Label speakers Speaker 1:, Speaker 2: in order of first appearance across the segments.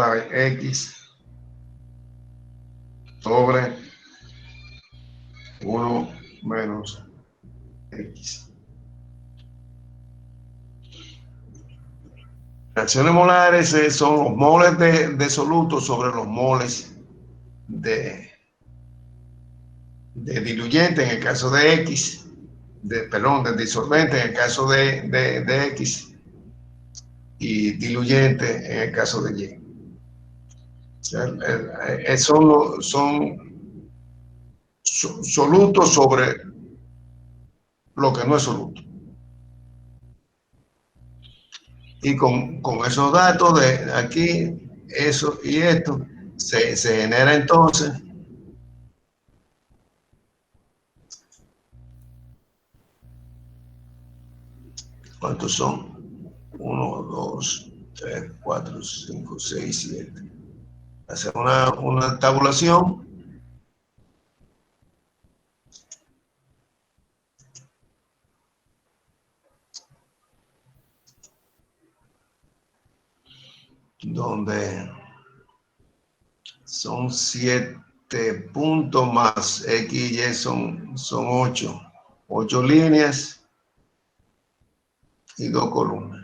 Speaker 1: sabe, X sobre 1 menos X. Fracciones molares son los moles de soluto sobre los moles de diluyente en el caso de X, perdón, de disolvente en el caso de X, y diluyente en el caso de Y. O sea, son solutos sobre lo que no es soluto. Y con esos datos de aquí, eso y esto, se genera entonces ¿cuántos son? 1, 2, 3, 4, 5, 6, 7. Hacer una tabulación. Donde son 7 puntos más X y Y son 8. 8 líneas y 2 columnas.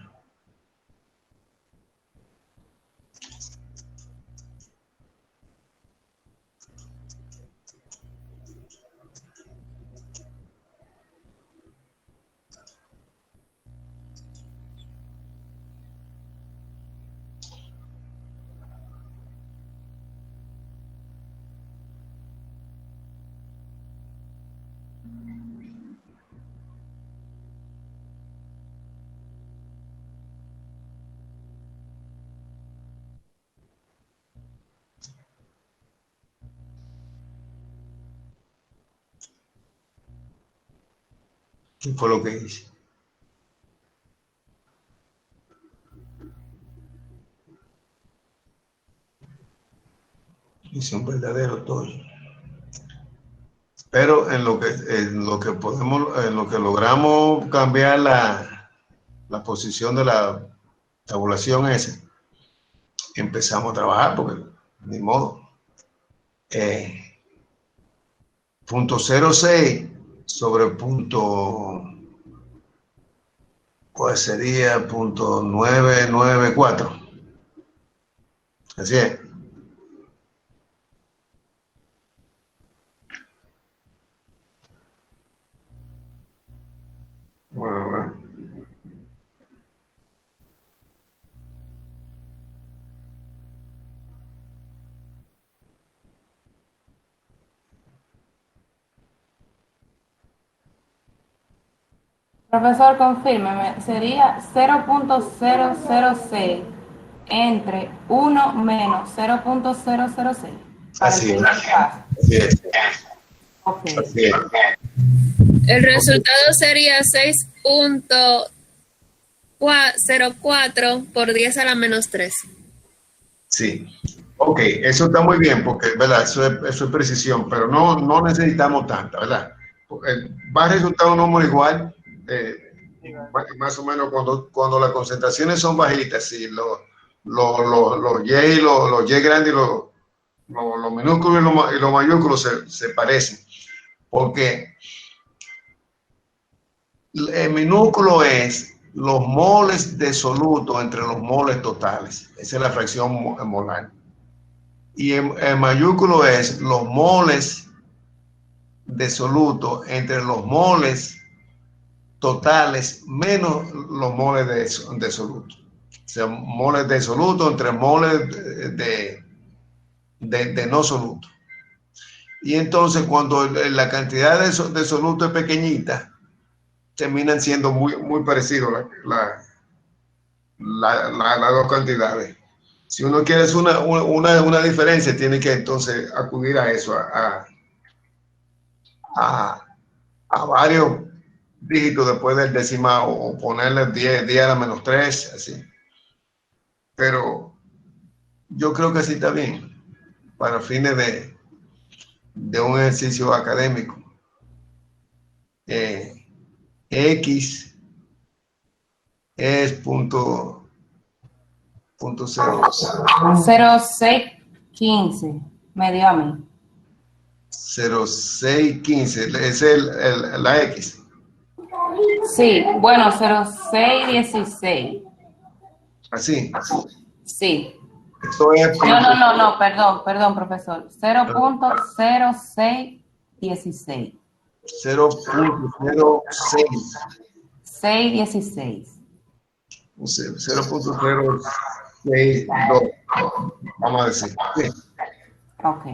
Speaker 1: ¿Qué fue lo que hice? Hice un verdadero tollo. Pero en lo que logramos cambiar la posición de la tabulación esa, empezamos a trabajar porque ni modo. Punto 06 sobre punto, pues sería punto 994. Así es. Bueno.
Speaker 2: Profesor, confírmeme, sería 0.006 entre 1 menos 0.006.
Speaker 1: Así es. Así es.
Speaker 2: Okay.
Speaker 1: Así es.
Speaker 3: El resultado sería 6.04 por 10 a la menos 3.
Speaker 1: Sí. Ok, eso está muy bien porque, ¿verdad? Eso es precisión, pero no necesitamos tanta, ¿verdad? Va a resultar un número igual, más o menos cuando las concentraciones son bajitas, sí, los Y, los Y grandes y los minúsculos y los mayúsculos se parecen, porque el minúsculo es los moles de soluto entre los moles totales. Esa es la fracción molar. Y el mayúsculo es los moles de soluto entre los moles totales menos los moles de soluto. O sea, moles de soluto entre moles de no soluto. Y entonces cuando la cantidad de soluto es pequeñita, terminan siendo muy parecidos las dos cantidades. Si uno quiere hacer una diferencia, tiene que entonces acudir a eso, a varios dígitos después del decimal o ponerle 10 a la menos 3, así. Pero yo creo que así está bien para fines de un ejercicio académico. X es punto punto cero.
Speaker 2: 0615 me dio a mí.
Speaker 1: 0615, es la X.
Speaker 2: Sí, bueno, 0616.
Speaker 1: Así.
Speaker 2: Sí.
Speaker 1: Esto es
Speaker 2: No, perdón, profesor. 0.0616.
Speaker 1: 0.06.
Speaker 2: 616.
Speaker 1: 0.062, vamos a decir. Sí.
Speaker 2: Ok.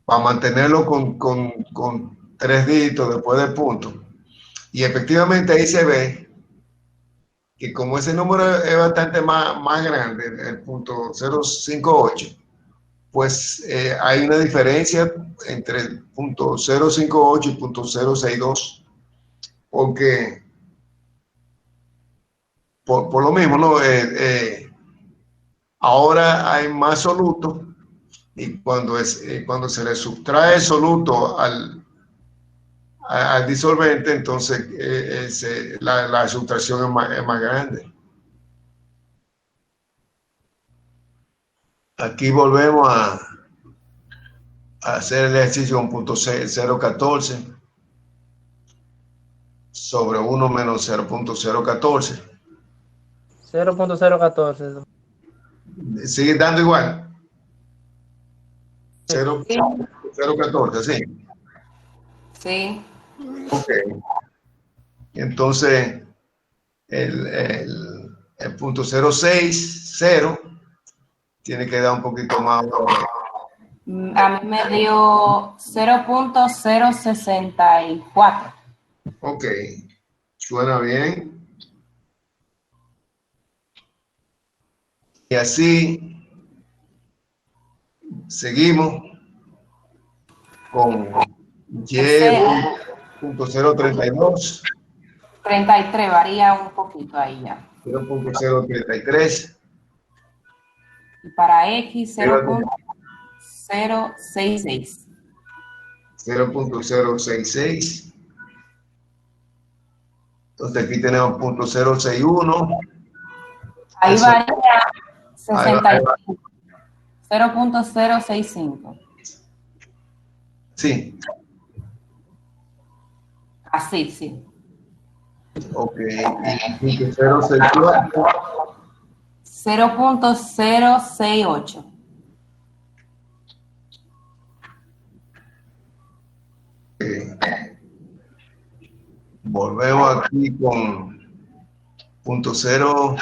Speaker 1: Para mantenerlo con 3 dígitos después del punto. Y efectivamente ahí se ve que como ese número es bastante más grande, el punto 058, pues hay una diferencia entre el punto 058 y punto 062, porque por lo mismo, ¿no? Ahora hay más soluto y cuando se le sustrae el soluto al disolvente, entonces la sustracción es más grande. Aquí volvemos a hacer el ejercicio con punto 014 sobre 1 menos 0.014.
Speaker 4: 0.014.
Speaker 1: Sigue dando igual.
Speaker 2: Sí.
Speaker 1: 0.014, sí.
Speaker 2: Sí.
Speaker 1: Ok. Entonces, el punto 060 tiene que dar un poquito más.
Speaker 2: A mí me dio 0.064.
Speaker 1: Ok. Suena bien. Y así seguimos con Y.032,
Speaker 2: 33, varía un poquito ahí ya.
Speaker 1: 0.033,
Speaker 2: Y para X, 0.066.
Speaker 1: 0.066. Entonces aquí tenemos punto 061.
Speaker 2: Ahí
Speaker 1: Eso.
Speaker 2: varía
Speaker 1: Ahí va, ahí va.
Speaker 2: 65. 0.065.
Speaker 1: Sí,
Speaker 2: Así, sí.
Speaker 1: ok. Y punto 064.
Speaker 2: 0.068.
Speaker 1: Volvemos aquí con punto 0.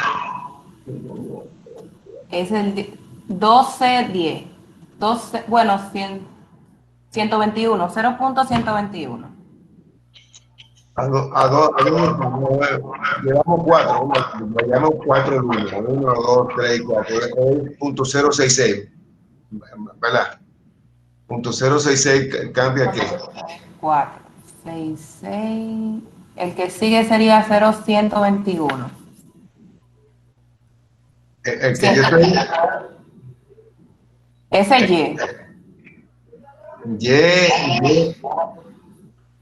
Speaker 2: Es el 1210. 12, bueno, 100, 121. 0.121.
Speaker 1: Llevamos 4, llevamos 4 números, 1, 2, 3, 4, es punto 066, ¿verdad? Punto 066 cambia aquí.
Speaker 2: 4, 6, 6. El que sigue sería 0.121.
Speaker 1: El que yo estoy,
Speaker 2: Ese Y.
Speaker 1: Y,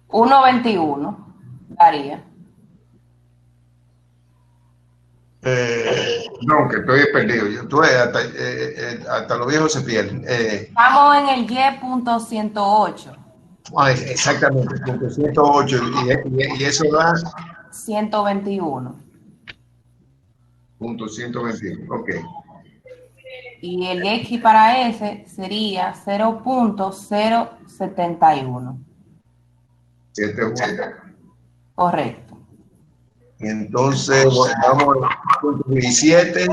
Speaker 2: 1.21. Daría.
Speaker 1: no, que estoy perdido. Hasta los viejos se pierden.
Speaker 2: Estamos en el Y.108.
Speaker 1: Exactamente, punto 108, y eso da
Speaker 2: 121.
Speaker 1: punto 121. Ok.
Speaker 2: Y el X para ese sería 0.071.
Speaker 1: 7 bueno.
Speaker 2: Correcto.
Speaker 1: Y entonces vamos al punto 17.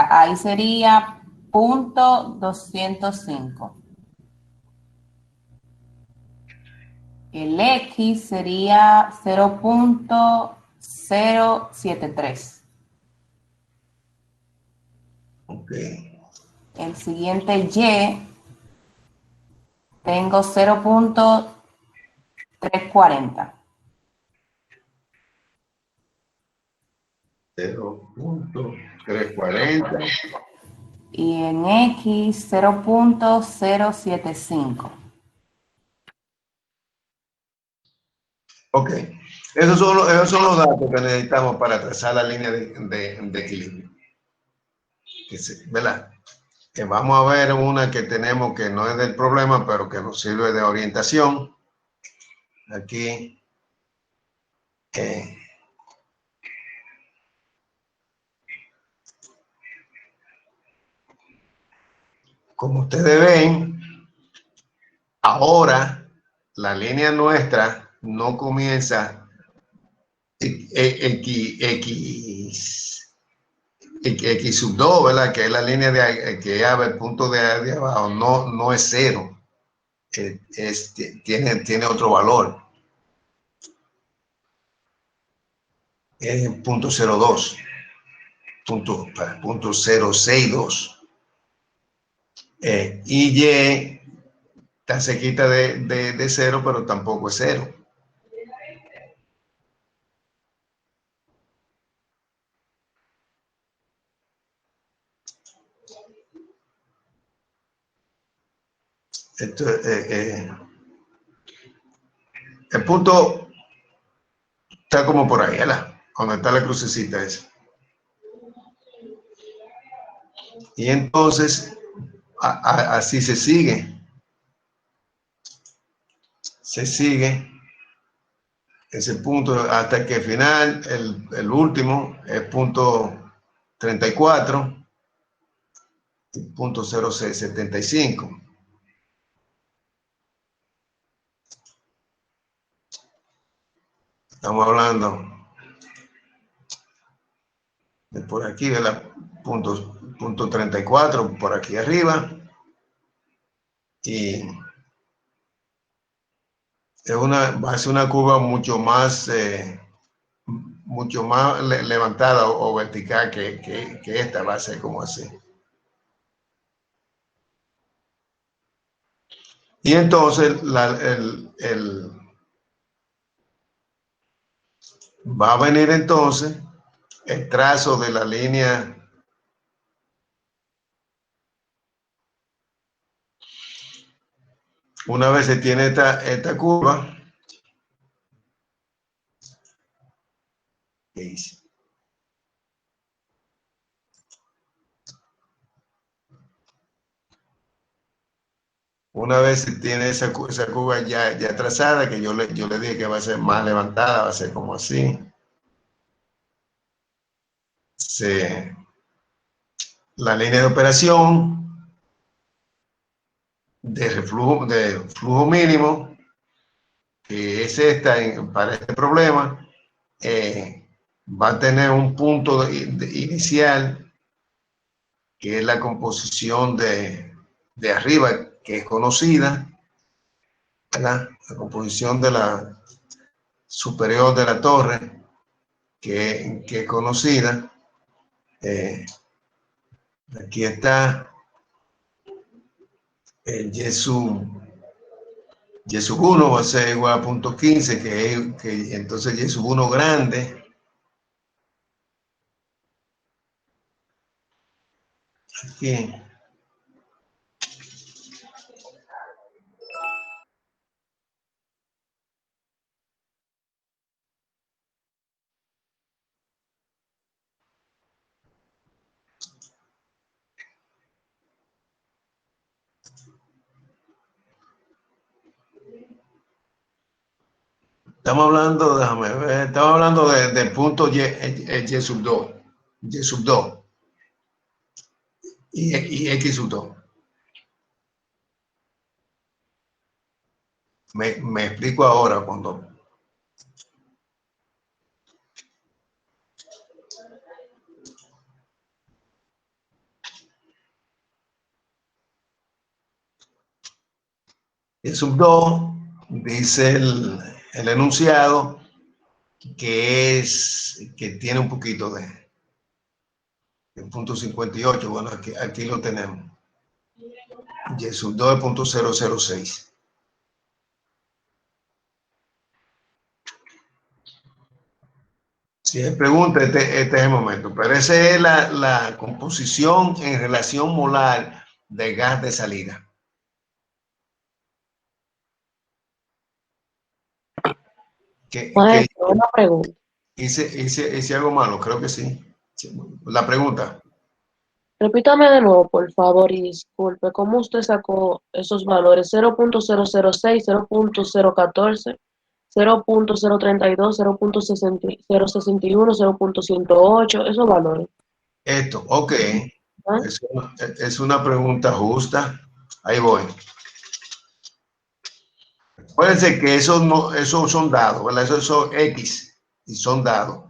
Speaker 2: Ahí sería .205. El X sería 0.073.
Speaker 1: Ok.
Speaker 2: El siguiente Y tengo 0.340.
Speaker 1: 0.340.
Speaker 2: Y en X 0.075.
Speaker 1: Ok. Esos son los datos que necesitamos para trazar la línea de equilibrio. ¿Verdad? Que vamos a ver una que tenemos que no es del problema, pero que nos sirve de orientación. Aquí. Como ustedes ven, ahora la línea nuestra no comienza X sub 2, ¿verdad? Que es la línea que abre el punto de abajo, no es cero, tiene otro valor. Es punto 02, punto 062. Y está cerquita de cero, pero tampoco es cero. Esto, el punto está como por ahí, ¿verdad? Donde está la crucecita esa. Y entonces, así se sigue. Se sigue ese punto hasta que al final, el último, es punto 34, punto 0675. Estamos hablando de por aquí, de la punto 34, por aquí arriba. Y va a ser una curva mucho más levantada o vertical que esta, va a ser como así. Y entonces va a venir entonces el trazo de la línea una vez se tiene esta curva. ¿Qué hice? Una vez se tiene esa curva ya trazada, que yo le dije que va a ser más levantada, va a ser como así. La línea de operación de flujo mínimo, que es esta para este problema, va a tener un punto inicial, que es la composición de arriba, que es conocida, ¿verdad? La composición de la superior de la torre, que es conocida. Aquí está el Y sub 1 va a ser igual a punto 15, que entonces Y sub 1 grande. Aquí. Estamos hablando, déjame ver, estamos hablando del punto Y sub 2, Y sub 2 y X sub 2. Me explico ahora cuando... Y sub 2 dice el enunciado que tiene un poquito de punto 58. Bueno, aquí lo tenemos. Y sub 2 es punto 006. Si es pregunta, este es el momento. Pero esa es la composición en relación molar de gas de salida.
Speaker 4: Maestro, una pregunta.
Speaker 1: Hice algo malo, creo que sí. La pregunta.
Speaker 4: Repítame de nuevo, por favor, y disculpe, ¿cómo usted sacó esos valores? 0.006, 0.014, 0.032, 0.061, 0.108, esos valores.
Speaker 1: Esto, ok.
Speaker 4: ¿Ah?
Speaker 1: Es una pregunta justa. Ahí voy. Acuérdense que esos son dados, ¿verdad? Esos son X y son dados.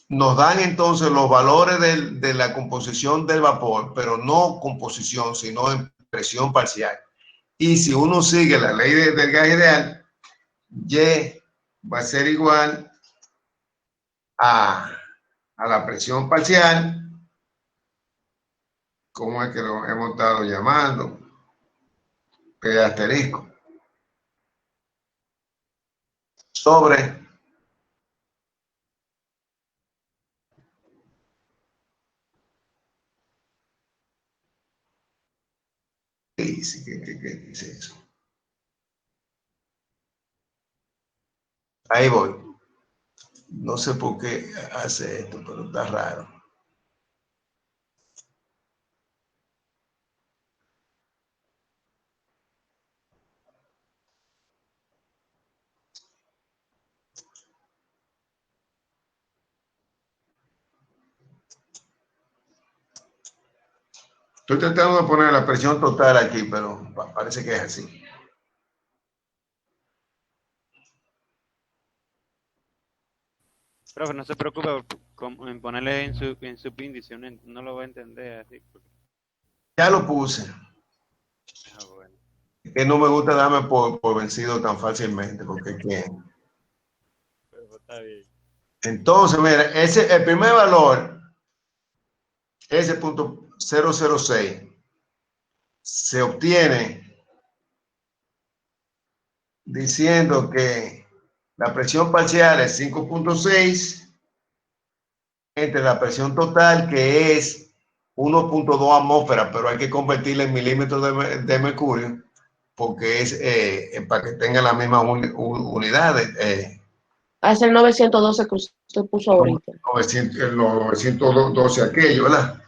Speaker 1: Nos dan entonces los valores de la composición del vapor, pero no composición, sino en presión parcial. Y si uno sigue la ley del gas ideal, Y va a ser igual a la presión parcial, como es que lo hemos estado llamando, P asterisco, sobre ¿qué dice eso? Ahí voy. No sé por qué hace esto, pero está raro. Estoy tratando de poner la presión total aquí, pero parece que es así.
Speaker 5: Profe, no se preocupe en ponerle en su índice, no lo va a entender así.
Speaker 1: Ya lo puse.
Speaker 5: Bueno.
Speaker 1: Que no me gusta darme por vencido tan fácilmente, porque es que...
Speaker 5: Pero está bien.
Speaker 1: Entonces, mira, el primer valor, ese punto 006, se obtiene diciendo que la presión parcial es 5.6 entre la presión total, que es 1.2 atmósferas, pero hay que convertirla en milímetros de mercurio, porque es para que tenga la misma unidad.
Speaker 4: Es el 912 que usted puso ahorita.
Speaker 1: 912 aquello, ¿verdad?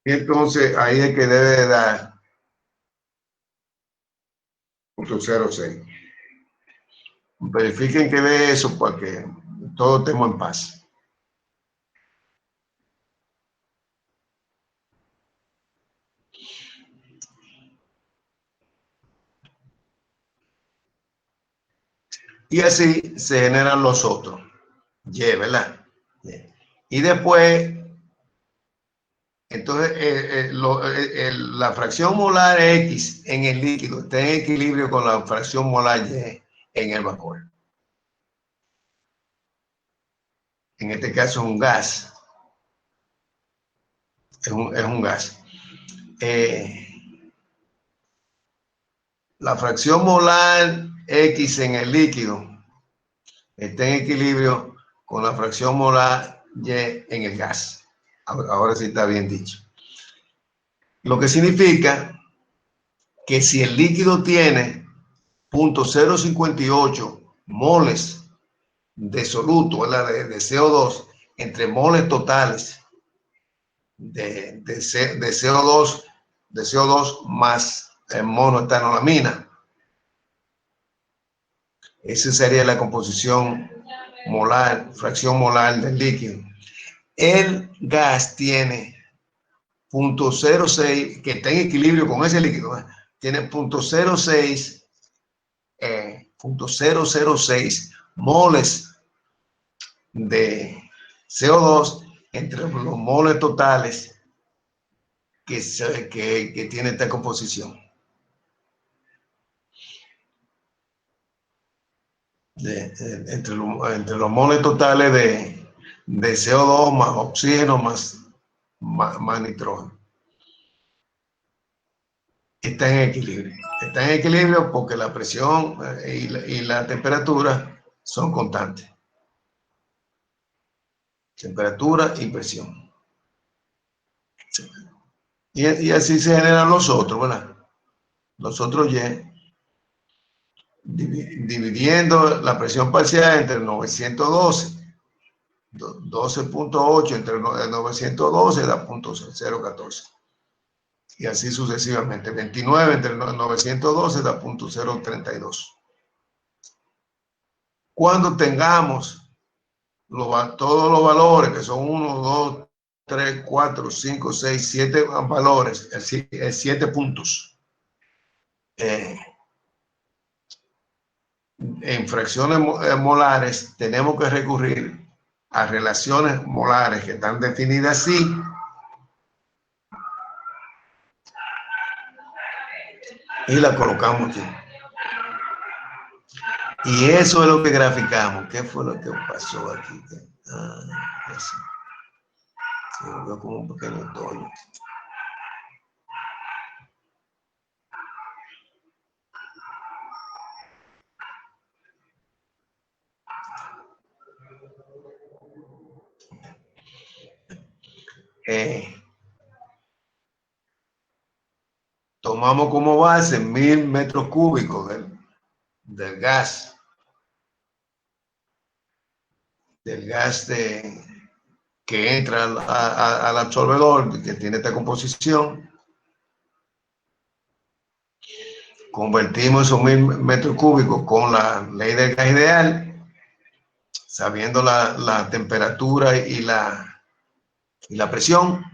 Speaker 1: Y entonces ahí es que debe de dar 0.06. Verifiquen que dé eso para que todos estemos en paz. Y así se generan los otros. Y, ¿verdad? Y después, entonces, la fracción molar X en el líquido está en equilibrio con la fracción molar Y en el vapor. En este caso es un gas. Es un gas. La fracción molar X en el líquido está en equilibrio con la fracción molar Y en el gas. Ahora sí está bien dicho. Lo que significa que si el líquido tiene 0.058 moles de soluto, ¿verdad? De CO2, entre moles totales de CO2 más monoetanolamina. Esa sería la composición molar, fracción molar del líquido. El gas tiene 0.06, que está en equilibrio con ese líquido, tiene 0.006 moles de CO2 entre los moles totales que tiene esta composición. Entre los moles totales de CO2 más oxígeno más nitrógeno. Está en equilibrio. Está en equilibrio porque la presión y la temperatura son constantes. Temperatura y presión. Y así se generan los otros, ¿verdad? Los otros Y. dividiendo la presión parcial entre 912. 12.8 entre 912 da 0.014. Y así sucesivamente. 29 entre 912 da 0.032. Cuando tengamos todos los valores, que son 1, 2, 3, 4, 5, 6, 7 valores, 7 puntos, en fracciones molares, tenemos que recurrir a relaciones molares que están definidas así. Y la colocamos aquí. Y eso es lo que graficamos. ¿Qué fue lo que pasó aquí? Eso. Se volvió como un pequeño tollo. Tomamos como base 1000 metros cúbicos del gas que entra al absorbedor, que tiene esta composición. Convertimos esos 1000 metros cúbicos con la ley del gas ideal, sabiendo la temperatura y la presión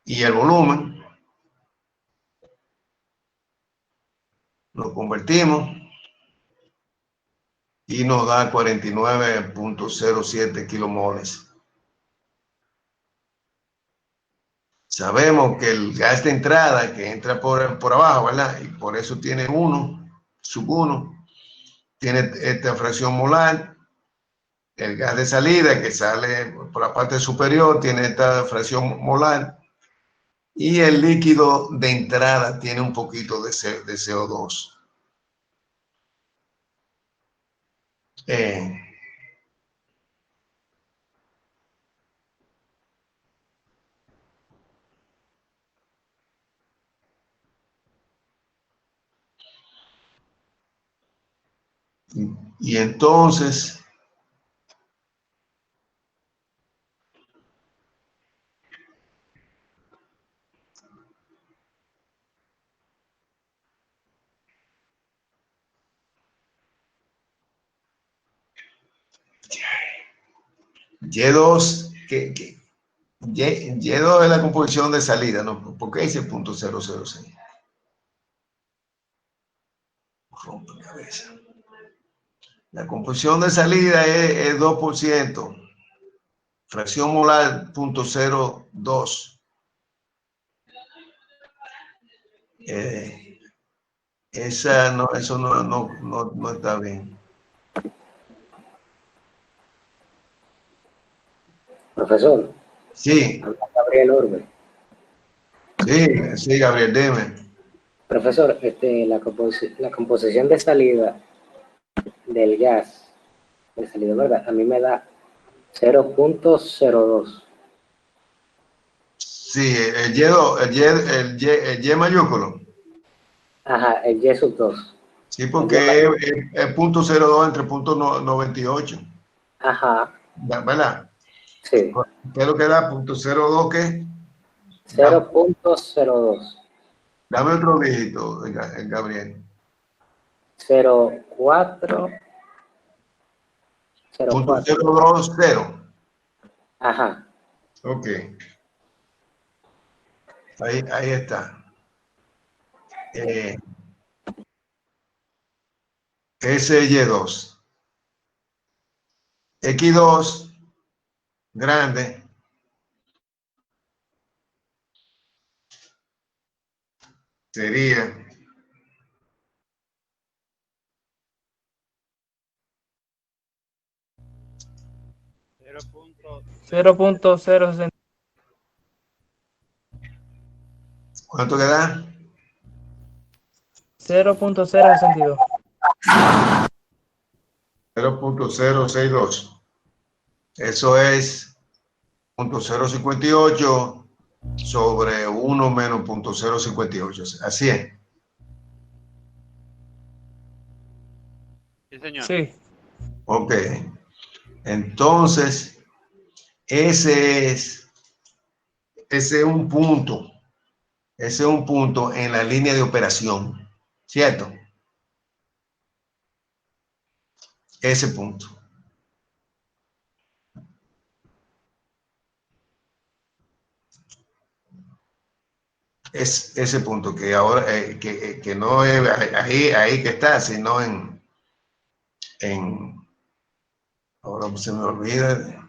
Speaker 1: y el volumen. Lo convertimos y nos da 49.07 kilomoles. Sabemos que el gas de entrada que entra por abajo, ¿verdad? Y por eso tiene 1, sub 1, tiene esta fracción molar. El gas de salida que sale por la parte superior tiene esta fracción molar. Y el líquido de entrada tiene un poquito de CO2. Y entonces Y2, Y2 es la composición de salida, ¿no? ¿Por qué dice .006? Rompecabezas. La composición de salida es 2%, fracción molar .02. Eso no está bien.
Speaker 6: Profesor.
Speaker 1: Sí.
Speaker 6: Gabriel Orbe.
Speaker 1: Sí, Gabriel, dime.
Speaker 6: Profesor, la composición de salida del gas, de salida, ¿verdad? A mí me da 0.02.
Speaker 1: Sí, el Y mayúsculo.
Speaker 6: Ajá, el Y sub 2.
Speaker 1: Sí, porque es .02 entre .98.
Speaker 6: Ajá.
Speaker 1: ¿Verdad?
Speaker 6: Sí.
Speaker 1: ¿Qué es lo que da? ¿.02 qué?
Speaker 6: 0.02.
Speaker 1: Dame otro dígito, Gabriel.
Speaker 6: 04.
Speaker 1: 0.020.
Speaker 6: Ajá.
Speaker 1: Ok. Ahí está. Ese Y2. X2 grande sería
Speaker 7: 0.060.
Speaker 1: ¿Cuánto queda?
Speaker 7: 0.062.
Speaker 1: 0.062. Eso es 0.058 sobre 1 menos 0.058. Así es.
Speaker 5: Sí, señor.
Speaker 7: Sí.
Speaker 1: Ok. Entonces, ese es un punto. Ese es un punto en la línea de operación, ¿cierto? Ese punto. Es ese punto que ahora, que no es ahí que está, sino en, ahora se me olvida,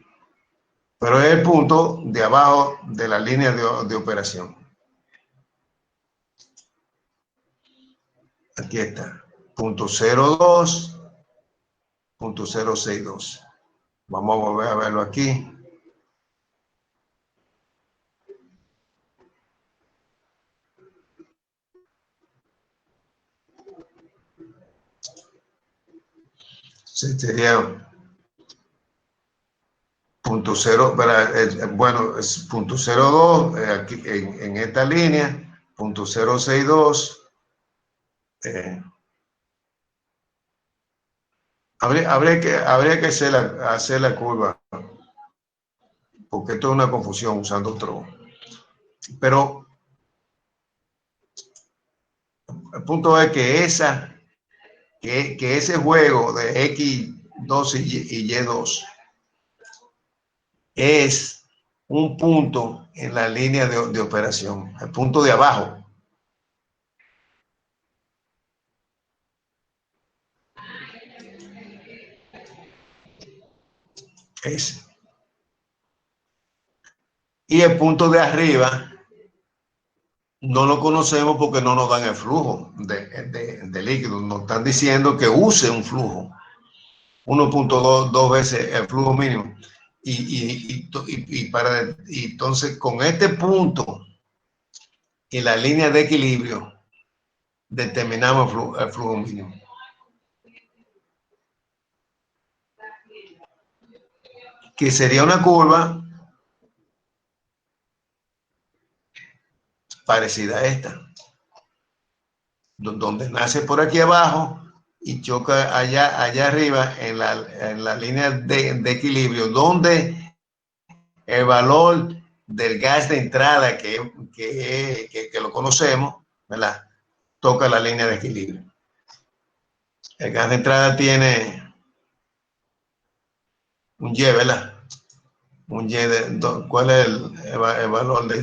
Speaker 1: pero es el punto de abajo de la línea de operación. Aquí está, punto 02, punto 062. Vamos a volver a verlo aquí. Sería punto 0, bueno, es punto 02 aquí en esta línea, punto 062. Habría que hacer la curva, porque esto es una confusión usando otro. Pero el punto es que ese juego de X2 y Y2 es un punto en la línea de operación, el punto de abajo. Ese. Y el punto de arriba no lo conocemos porque no nos dan el flujo de líquido. Nos están diciendo que use un flujo, 1.2 veces el flujo mínimo. Y entonces con este punto y la línea de equilibrio determinamos el flujo mínimo. Que sería una curva parecida a esta, donde nace por aquí abajo y choca allá arriba en la línea de equilibrio, donde el valor del gas de entrada que lo conocemos, ¿verdad? Toca la línea de equilibrio. El gas de entrada tiene un Y, ¿verdad? Un Y ¿cuál es el valor de Y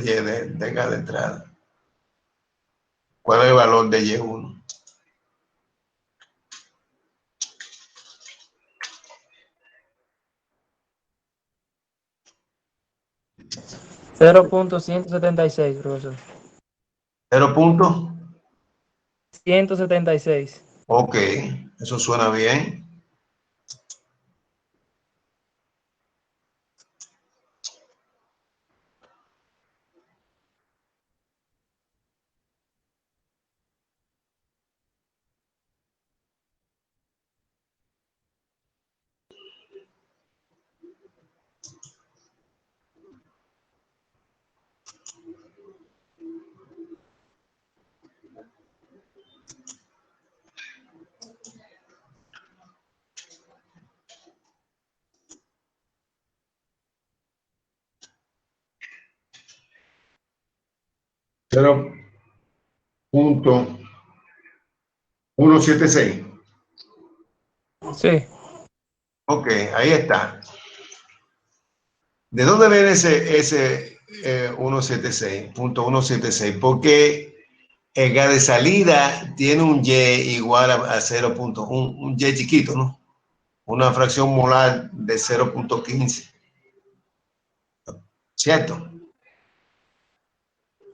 Speaker 1: de gas de entrada? ¿Cuál es el valor de Y1?
Speaker 7: 0.176, profesor.
Speaker 1: 0 puntos.
Speaker 7: 176.
Speaker 1: Ok, eso suena bien. Cero punto 176.
Speaker 7: Sí.
Speaker 1: Ok, ahí está. ¿De dónde viene ese 176, punto 176? Porque el gas de salida tiene un Y igual a 0.1, un Y chiquito, ¿no? Una fracción molar de 0.15. ¿Cierto?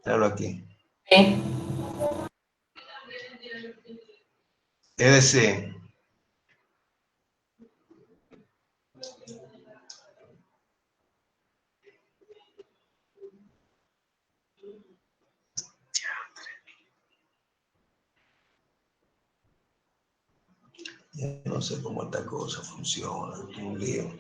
Speaker 1: Claro aquí.
Speaker 2: Sí.
Speaker 1: Es decir, yo no sé cómo esta cosa funciona, un lío.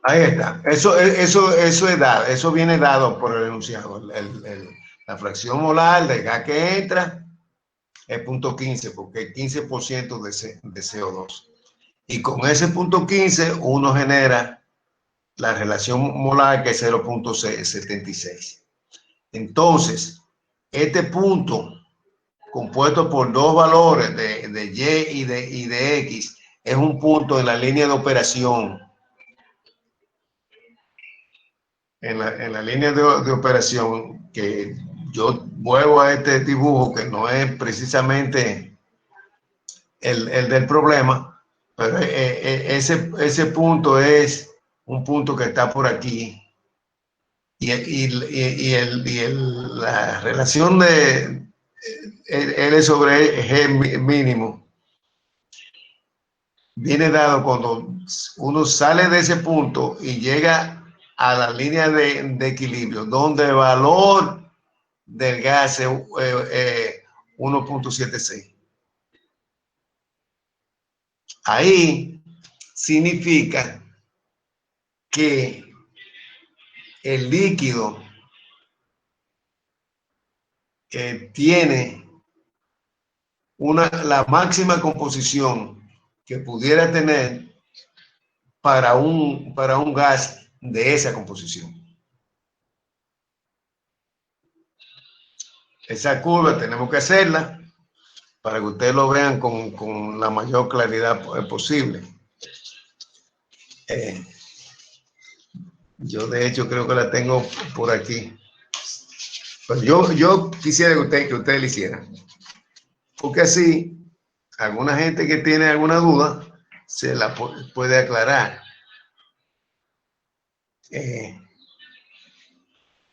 Speaker 1: Ahí está. Eso es dado, eso viene dado por el enunciado. La fracción molar del gas que entra es 0.15, porque es 15% de CO2. Y con ese 0.15 uno genera la relación molar, que es 0.76. Entonces, este punto compuesto por dos valores de Y y de X es un punto en la línea de operación. En la línea de operación, que yo vuelvo a este dibujo, que no es precisamente el del problema, pero ese punto es un punto que está por aquí. La relación de L sobre G mínimo viene dado cuando uno sale de ese punto y llega a la línea de equilibrio, donde el valor del gas es 1.76. Ahí significa que el líquido tiene la máxima composición que pudiera tener para un gas de esa composición. Esa curva tenemos que hacerla para que ustedes lo vean con la mayor claridad posible. Yo de hecho creo que la tengo por aquí. Pero yo quisiera que ustedes lo hicieran. Porque así, alguna gente que tiene alguna duda se la puede aclarar.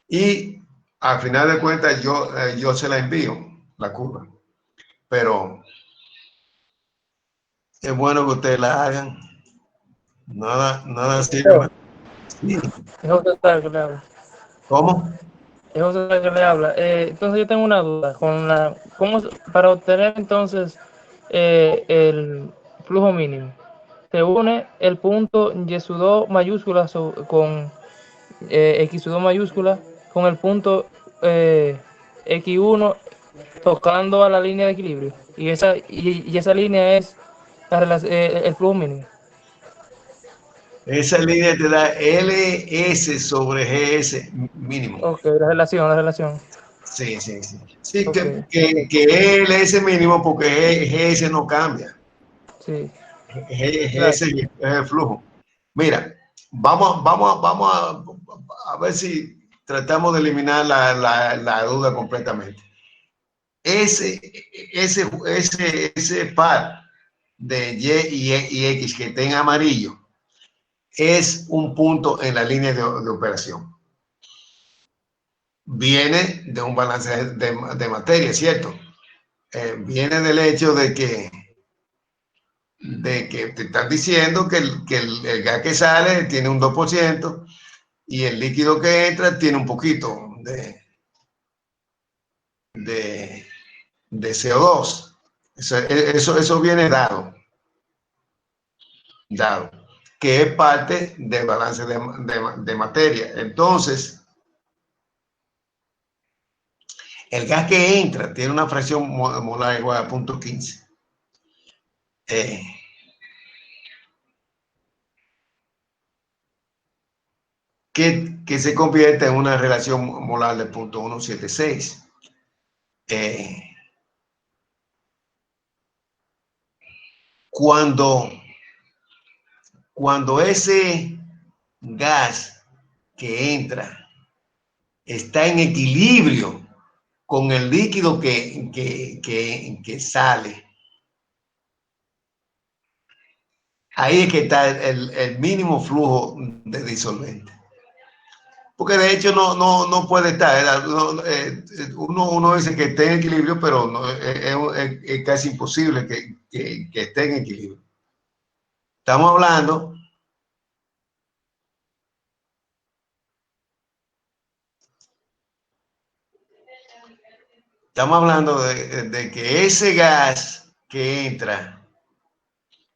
Speaker 1: Y al final de cuentas yo se la envío, la curva. Pero es bueno que ustedes la hagan. Nada sirve. Sí.
Speaker 7: Es José Tal que le habla.
Speaker 1: ¿Cómo?
Speaker 7: Es José Tal que le habla. Entonces yo tengo una duda. Para obtener entonces el flujo mínimo, se une el punto Y2 mayúscula con X2 mayúscula con el punto X1 tocando a la línea de equilibrio. Y esa línea es el flujo mínimo.
Speaker 1: Esa línea te da LS sobre GS mínimo.
Speaker 7: Ok, la relación.
Speaker 1: Sí. Sí,
Speaker 7: Okay.
Speaker 1: que LS mínimo porque GS no cambia.
Speaker 7: Sí.
Speaker 1: GS es el flujo. Mira, vamos a ver si tratamos de eliminar la duda completamente. Ese par de Y y X que está en amarillo es un punto en la línea de operación. Viene de un balance de materia, ¿cierto? Viene del hecho de que te están diciendo que el gas que sale tiene un 2% y el líquido que entra tiene un poquito de CO2. Eso viene dado, que es parte del balance de materia. Entonces, el gas que entra tiene una fracción molar igual a 0.15. Que se convierte en una relación molar de 0.176. Cuando ese gas que entra está en equilibrio con el líquido que sale, ahí es que está el mínimo flujo de disolvente. Porque de hecho no puede estar. Uno dice que esté en equilibrio, pero no, es casi imposible que esté en equilibrio. Estamos hablando de que ese gas que entra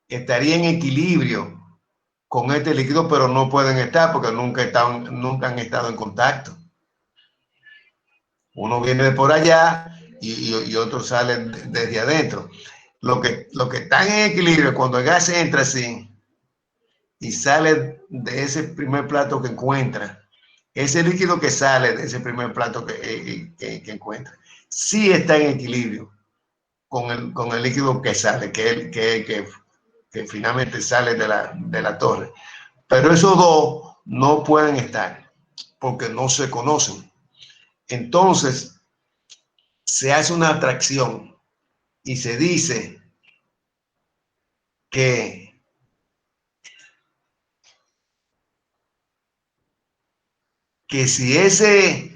Speaker 1: estaría en equilibrio con este líquido, pero no pueden estar porque nunca han estado en contacto. Uno viene de por allá y otro sale desde adentro. Lo que está en equilibrio, cuando el gas entra así y sale de ese primer plato que encuentra, ese líquido que sale de ese primer plato que encuentra, sí está en equilibrio con el líquido que sale, que finalmente sale de la torre. Pero esos dos no pueden estar porque no se conocen. Entonces, se hace una atracción y se dice que si ese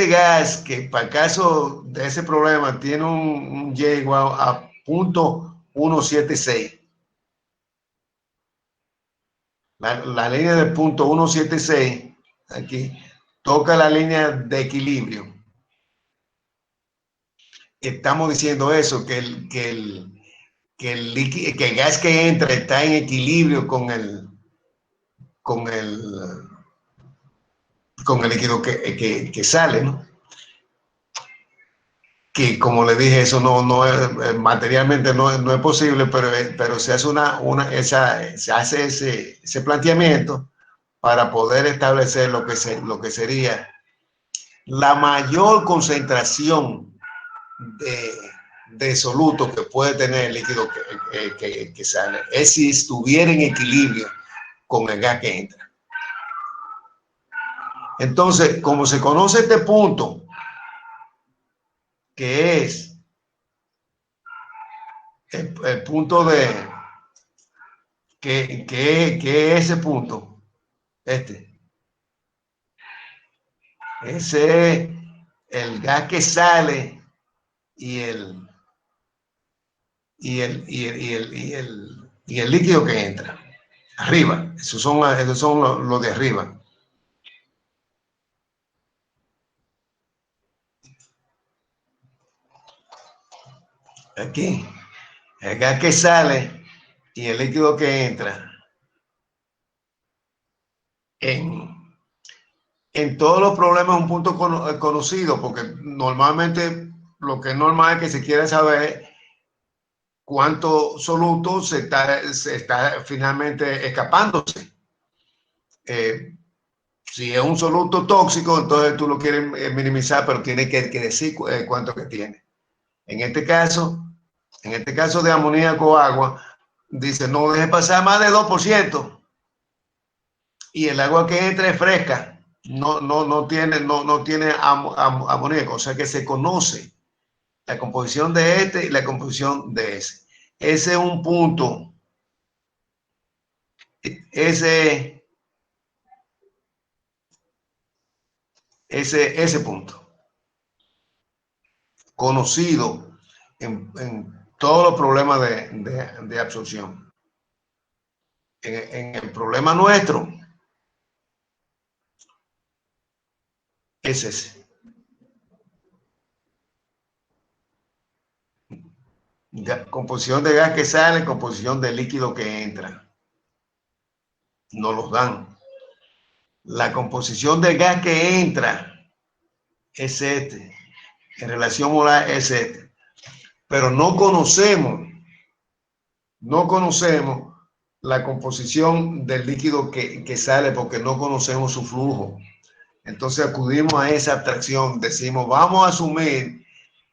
Speaker 1: gas, que para el caso de ese problema tiene un Y igual a 0.176, la línea del punto 176 aquí toca la línea de equilibrio. Estamos diciendo eso, que el gas que entra está en equilibrio con el líquido que sale, ¿no? Que como le dije, eso no es, materialmente no es posible, pero se hace se hace ese planteamiento para poder establecer lo que sería la mayor concentración de soluto que puede tener el líquido que sale. Es si estuviera en equilibrio con el gas que entra. Entonces, como se conoce este punto, que es el punto que es ese punto, ese es el gas que sale y el líquido que entra. Arriba, esos son los de arriba. Aquí, el gas que sale y el líquido que entra. En todos los problemas es un punto conocido, porque normalmente lo que es normal es que se quiera saber cuánto soluto se está finalmente escapándose. Si es un soluto tóxico, entonces tú lo quieres minimizar, pero tienes que decir cuánto que tiene. En este caso de amoníaco o agua, dice no deje pasar más de 2%. Y el agua que entra es fresca, no tiene amoníaco, o sea que se conoce la composición de este y la composición de ese. Ese es un punto, ese punto, conocido en todos los problemas de absorción. En el problema nuestro es ese. Composición de gas que sale, composición de líquido que entra. Nos los dan. La composición de gas que entra es este. En relación molar es este. Pero no conocemos la composición del líquido que sale porque no conocemos su flujo. Entonces acudimos a esa abstracción, decimos, vamos a asumir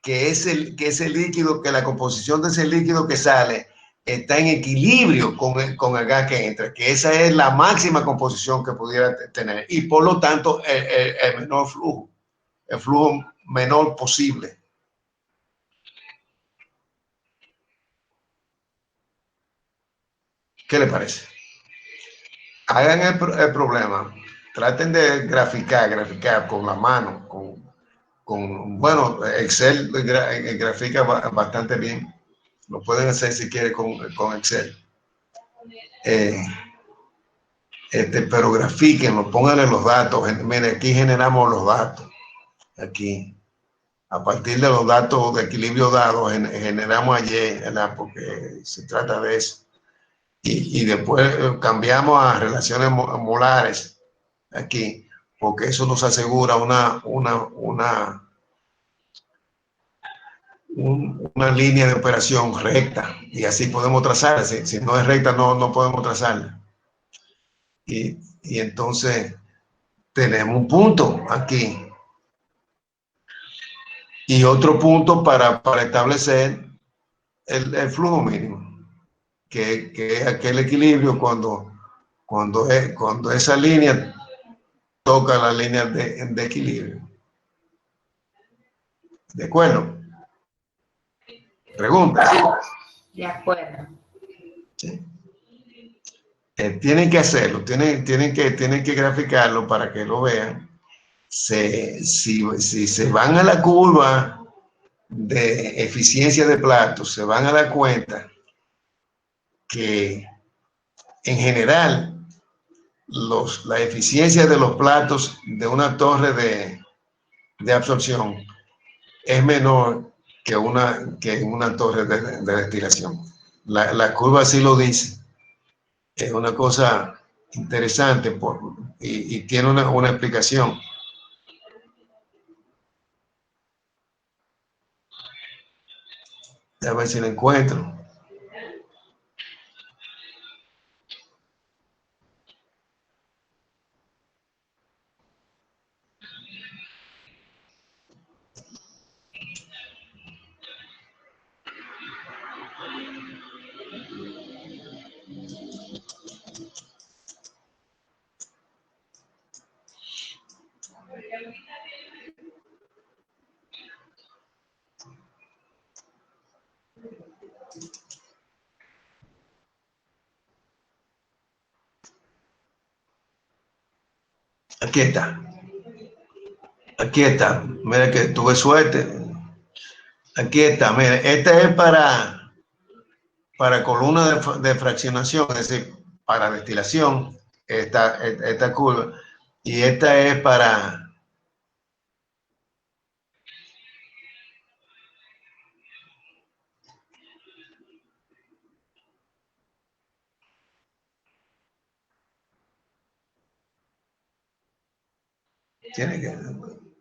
Speaker 1: que ese líquido, que la composición de ese líquido que sale está en equilibrio con el gas que entra, que esa es la máxima composición que pudiera tener y por lo tanto el menor flujo, el flujo menor posible. ¿Qué le parece? Hagan el problema, traten de graficar con la mano, bueno, Excel grafica bastante bien, lo pueden hacer si quieren con Excel. Pero grafiquenlo, pónganle los datos. Miren, aquí generamos los datos. Aquí, a partir de los datos de equilibrio dados, generamos allí, ¿verdad? Porque se trata de eso. y después cambiamos a relaciones molares aquí, porque eso nos asegura una línea de operación recta, y así podemos trazarla. Si no es recta, no podemos trazarla. Y entonces tenemos un punto aquí y otro punto para establecer el flujo mínimo, que es aquel equilibrio cuando esa línea toca la línea de equilibrio. ¿De acuerdo? ¿Preguntas?
Speaker 2: De acuerdo.
Speaker 1: Sí. Tienen que hacerlo, tienen que graficarlo para que lo vean. Si se van a la curva de eficiencia de platos, se van a dar cuenta que en general la eficiencia de los platos de una torre de absorción es menor que una torre de destilación. La curva sí lo dice. Es una cosa interesante y tiene una explicación. A ver si la encuentro. Aquí está. Aquí está. Mira que tuve suerte. Aquí está. Mira, esta es para columna de fraccionación, es decir, para destilación, esta curva. Y esta es para...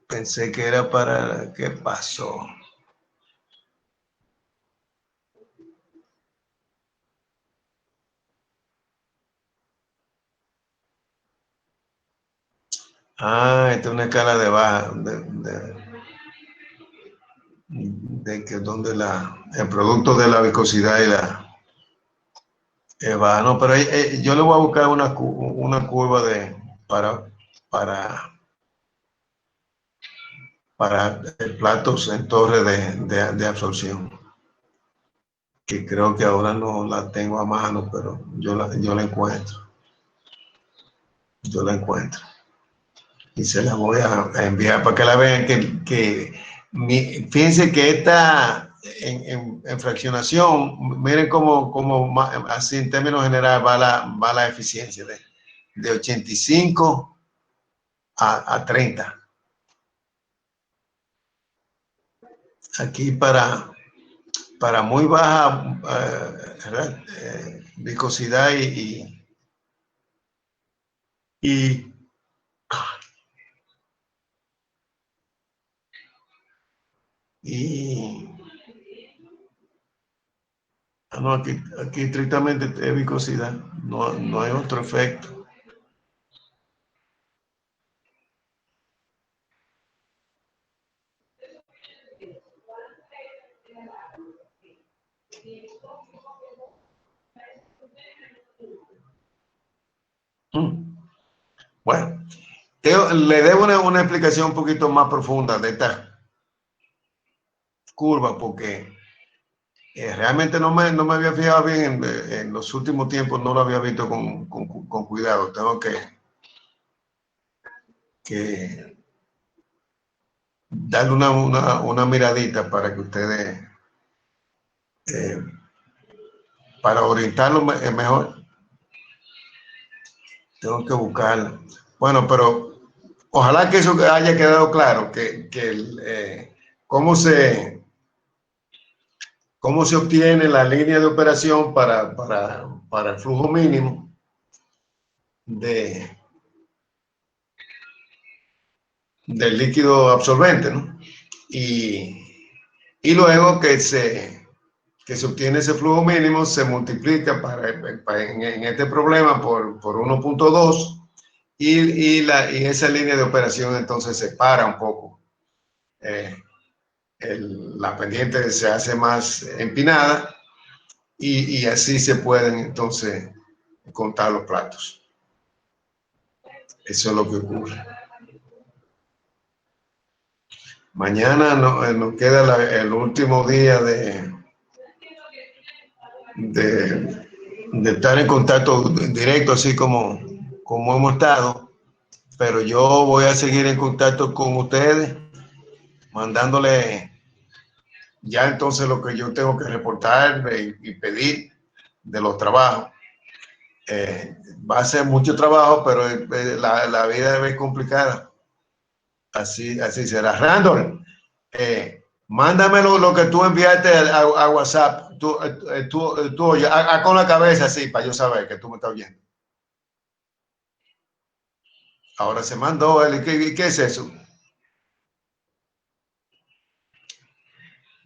Speaker 1: Pensé que era para... ¿Qué pasó? Esta es una escala de baja, donde el producto de la viscosidad y la es baja. No, pero yo le voy a buscar una curva para platos en torre de absorción, que creo que ahora no la tengo a mano, pero yo la encuentro. Yo la encuentro. Y se la voy a enviar para que la vean fíjense que esta en fraccionación, miren cómo así en términos generales va la eficiencia de 85 a 30. Aquí para muy baja viscosidad no, aquí estrictamente es viscosidad, no hay otro efecto. Bueno, le debo una explicación un poquito más profunda de esta curva, porque realmente no me había fijado bien en los últimos tiempos, no lo había visto con cuidado. Tengo que darle una miradita para que ustedes, para orientarlo mejor. Tengo que buscarla. Bueno, pero ojalá que eso haya quedado claro, cómo se cómo se obtiene la línea de operación para el flujo mínimo del líquido absorbente, ¿no? Y luego que se obtiene ese flujo mínimo, se multiplica en este problema por 1.2 y esa línea de operación entonces se para un poco. La pendiente se hace más empinada y así se pueden entonces contar los platos. Eso es lo que ocurre. Mañana nos queda el último día de estar en contacto directo, así como hemos estado, pero yo voy a seguir en contacto con ustedes, mandándole ya entonces lo que yo tengo que reportar y pedir de los trabajos. Va a ser mucho trabajo, pero la vida debe ser complicada. Así será. Randall, mándame lo que tú enviaste a WhatsApp. Tú oye, con la cabeza así, para yo saber que tú me estás oyendo. Ahora se mandó él. ¿Qué es eso?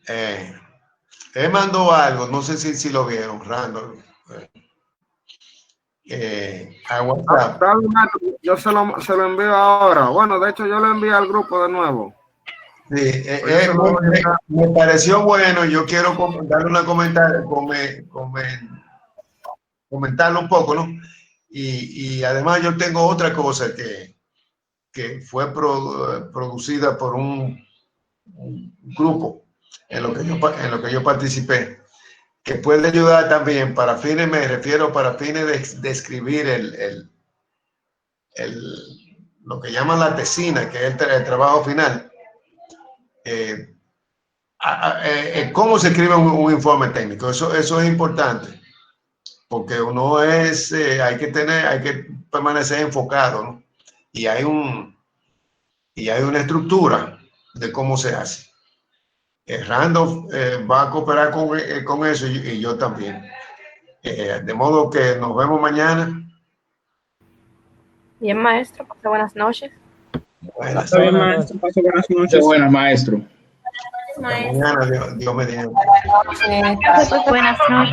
Speaker 1: Él mandó algo, no sé si lo vieron, Randall. A WhatsApp.
Speaker 8: Yo se lo envío ahora. Bueno, de hecho yo lo envío al grupo de nuevo.
Speaker 1: Sí, me pareció bueno. Yo quiero darle una comentarlo un poco, ¿no? Y además yo tengo otra cosa que fue producida por un grupo en lo que yo participé, que puede ayudar también para fines, me refiero para fines de escribir lo que llaman la tesina, que es el trabajo final. ¿Cómo se escribe un informe técnico? Eso es importante, porque uno hay que permanecer enfocado, ¿no? Y hay una estructura de cómo se hace. Randolph va a cooperar con eso y yo también. De modo que nos vemos mañana.
Speaker 9: Bien, maestro, pase buenas noches.
Speaker 1: Buenas.
Speaker 10: Está bien, maestro. Pase buenas noches. Buenas, maestro.
Speaker 1: Mañana, Dios mediante.
Speaker 2: Buenas noches.